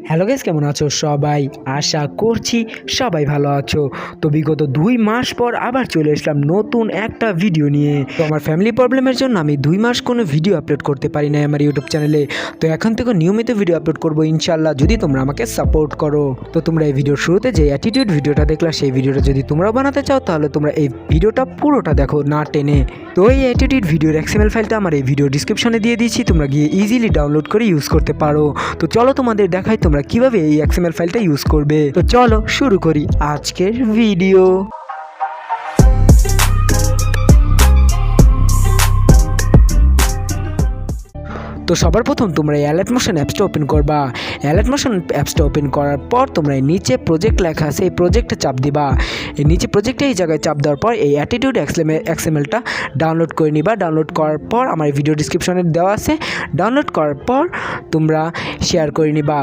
Hello guys, কেমন আছো সবাই? আশা করছি সবাই ভালো আছো। তো বিগত 2 মাস পর আবার চলে আসলাম নতুন একটা ভিডিও নিয়ে। তো আমার ফ্যামিলি প্রবলেমের জন্য আমি 2 মাস কোনো ভিডিও আপলোড করতে পারি না আমার ইউটিউব চ্যানেলে। তো এখন থেকে নিয়মিত ভিডিও আপলোড করবো ইনশাল্লাহ, যদি তোমরা আমাকে সাপোর্ট করো। তো তোমরা এই ভিডিওর শুরুতে যে অ্যাটিটিউড ভিডিওটা দেখলা, সেই ভিডিওটা যদি তোমরা বানাতে চাও তাহলে তোমরা এই ভিডিওটা পুরোটা দেখো, না টেনে। তো এই অ্যাটিটিউড ভিডিওর XML ফাইলটা আমার এই ভিডিও ডিসক্রিপশনে দিয়ে দিয়েছি, তোমরা গিয়ে ইজিলি ডাউনলোড করে ইউজ করতে পারো। তো চলো তোমাদের দেখাই তোমরা কিভাবে এই XML ফাইলটা ইউজ করবে। তো চলো শুরু করি আজকের ভিডিও। তো সবার প্রথম তোমরা এই Alight Motion অ্যাপসটা ওপেন করবা। Alight Motion অ্যাপসটা ওপেন করার পর তোমরা এই নিচে প্রজেক্ট লেখা আছে, এই প্রজেক্টে চাপ দিবা। এই নিচে প্রজেক্টে এই জায়গায় চাপ দেওয়ার পর এই অ্যাটিটিউড XMLটা ডাউনলোড করে নিবা। ডাউনলোড করার পর আমার ভিডিও ডিসক্রিপশনে দেওয়া আছে, ডাউনলোড করার পর তোমরা শেয়ার করে নিবা।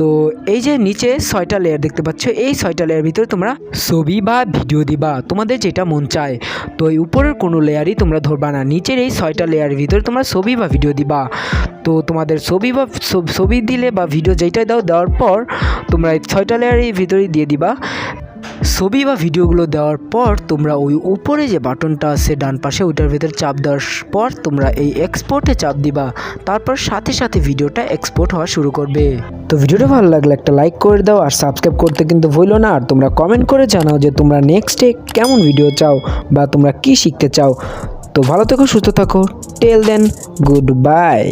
তো এই যে নিচে 6টা লেয়ার দেখতে পাচ্ছ, এই 6টা লেয়ার ভিতরে তোমরা ছবি বা ভিডিও দিবা, তোমাদের যেটা মন চায়। তো এই উপরের কোনো লেয়ারই তোমরা ধরবা না, নিচের এই 6টা লেয়ারের ভিতরে তোমরা ছবি বা ভিডিও দিবা। তো তোমাদের ছবি দিলে বা ভিডিও যেটাই দেওয়ার পর তোমরা এই 6টা লেয়ারের ভিতরেই দিয়ে দিবা। ছবি বা ভিডিওগুলো দেওয়ার পর তোমরা ওই উপরে যে বাটনটা আছে ডান পাশে, ওইটার ভিতরে চাপ দেওয়ার পর তোমরা এই এক্সপোর্টে চাপ দিবা। তারপর সাথে সাথে ভিডিওটা এক্সপোর্ট হওয়া শুরু করবে। তো ভিডিওটা ভালো লাগলে একটা লাইক করে দাও, আর সাবস্ক্রাইব করতে কিন্তু ভুলো না। আর তোমরা কমেন্ট করে জানাও যে তোমরা নেক্সটে কেমন ভিডিও চাও বা তোমরা কি শিখতে চাও। তো ভালো থেকো, সুস্থ থাকো। Till then, good by.